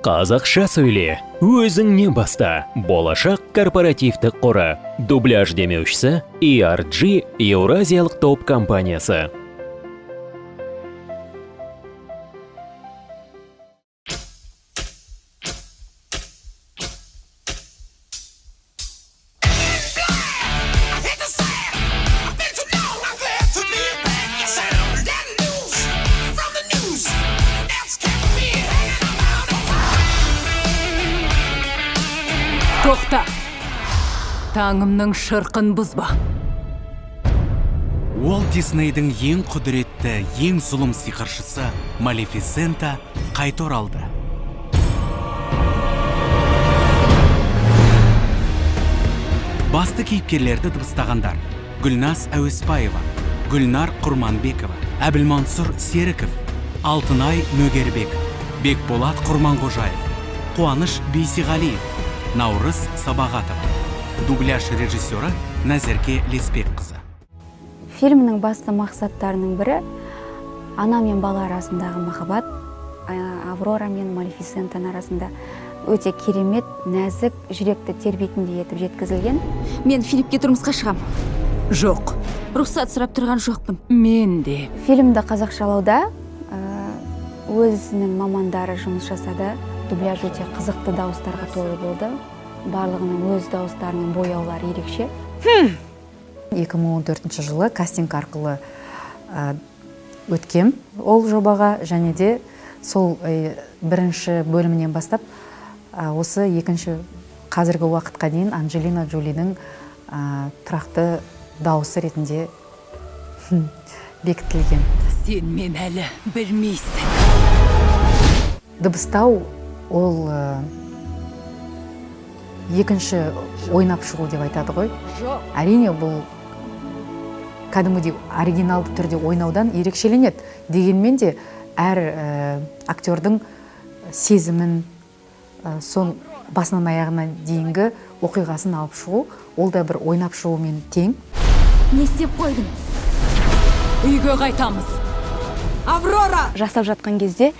Қазақша сөйле, өзіңнен баста. Болашақ корпоративтік қоры. Дубляж демеушісі ERG Еуразиялық топ компаниясы. Тоқта! Таңымның шырқын бұзба. Уолт Диснейдің ең құдіретті, ең зұлым сиқыршысы Малефисента қайта оралды. Басты кейіпкерлерді дыбыстағандар: Гүлназ Әуеспаева, Гүлнар Құрманбекова, Әбілмансұр Серіков, Алтынай Мөгербек, Бекболат Құрманғожаев, Қуаныш Бейсеғалиев, Наурыз Сабағатова. Дубляж режиссері Назерке Леспекқызы. Фильмнің басты мақсаттарының бірі ана мен бала арасындағы махаббат, Аврора мен Малефисентаның арасында өте керемет, нәзік, жүректі тербейтіндей етіп жеткізілген. Мен Филиппке тұрмысқа шығам. Жоқ. Рұқсат сұрап тұрған жоқпын. Мен де. Фильмді қазақшалауда өзінің мамандары жұмыс жасады. Дубляж өте қызықты дауыстарға толы болды. Барлығының өз дауыстарының бояулары ерекше. 2014 жылы кастинг арқылы өткем ол жобаға, және де сол бірінші бөлімінен бастап осы екінші қазіргі уақытқа дейін Анджелина Джолидің тұрақты дауысы ретінде бекітілген. Сен мен әлі білмейсің. Дыбыстау ол екінші ойнап шығу деп айтады ғой. Әрине бұл кәдімгідей оригиналды түрде ойнаудан ерекшеленеді. Дегенмен де әр актердің сезімін, сон басынан аяғына дейінгі оқиғасын алып шығу, ол да бір ойнап шығумен тең. Не істеп қойдың? Үйге қайтамыз. Аврора! Жасап жатқан кезде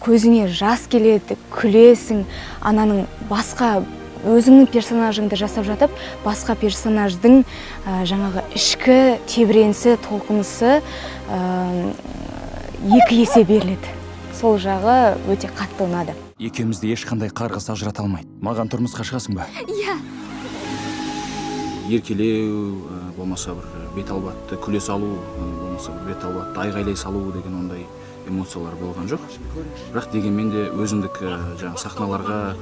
көзіңе жас келеді, күлесің, ананың басқа өзіңнің персонажыңды жасап жатып, басқа персонаждың жаңағы ішкі тебіренісі, толқынысы екі есе беріледі. Сол жағы өте қатты ұнады. Екеумізді ешқандай қарғыс ажырата алмайды. Маған тұрмысқа шығасың ба? Иә. Еркелеу, болмаса бір бет албатты күле салу, болмаса бір бет албатты айғайлай салу деген ондай эмоциялар болған жоқ. Бірақ дегенмен де өзіндік жаңа сахналарға,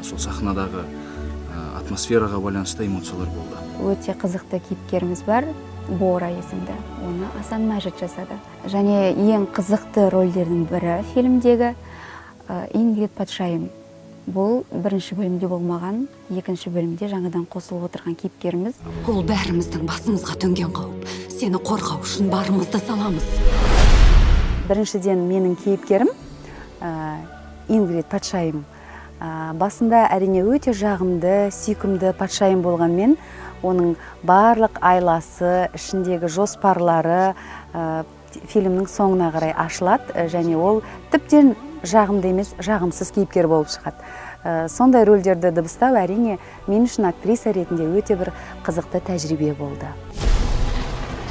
сол сахнадағы атмосфераға байланысты эмоциялар болды. Өте қызықты кейіпкеріміз бар, Бора есімді. Оны Асан Мәжит жасады. Және ең қызықты рөлдердің бірі фильмдегі Ингрид Патшайым. Бұл бірінші бөлімде болмаған, екінші бөлімде жаңадан қосылып отырған кейіпкеріміз. Ол бәріміздің басымызға төнген қауіп. Сені қорғау үшін барымызды саламыз. Біріншіден менің кейіпкерім Ингрид Патшайым. Басында әрине өте жағымды, сүйкімді патшайым болғанмен, оның барлық айласы, ішіндегі жоспарлары фильмнің соңына қарай ашылады, және ол тіптен жағымды емес, жағымсыз кейіпкер болып шығады. Сондай рөлдерді дыбыстау әрине мен үшін актриса ретінде өте бір қызықты тәжірибе болды.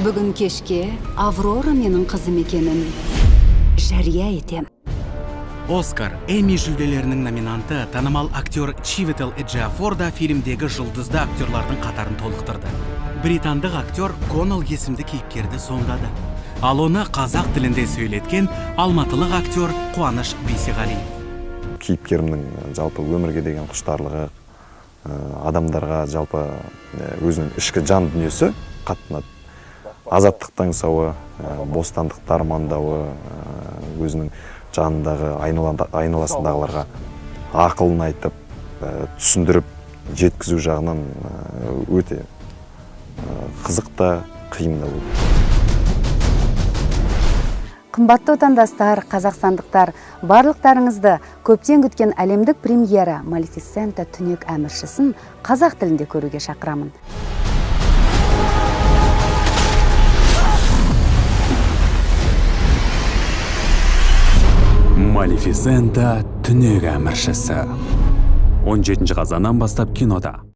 Бүгін кешке Аврора менің қызым екенін жария етем. Оскар, Эмми жүлделерінің номинанты танымал актер Чивител Эджиафор да фильмдегі жұлдызды актерлардың қатарын толықтырды. Британдық актер Коннелл есімді кейіпкерді сомдады. Ал оны қазақ тілінде сөйлеткен алматылық актер Қуаныш Бейсеғалиев. Кейіпкерімнің жалпы өмірге деген құштарлығы, адамдарға жалпы өзінің ішкі жан дүниесі қатты ұнады. Азаттықтың сауы, бостандықты армандауы, өзінің жанындағы айналасындағыларға ақылын айтып, түсіндіріп, жеткізу жағынан өте қызықта, қиында болды. Қымбатты отандастар, қазақстандықтар, барлықтарыңызды көптен күткен әлемдік премьера Малефисента түнек әміршісін қазақ тілінде көруге шақырамын. Малефисента түнек әміршісі 17 қазаннан бастап кинода.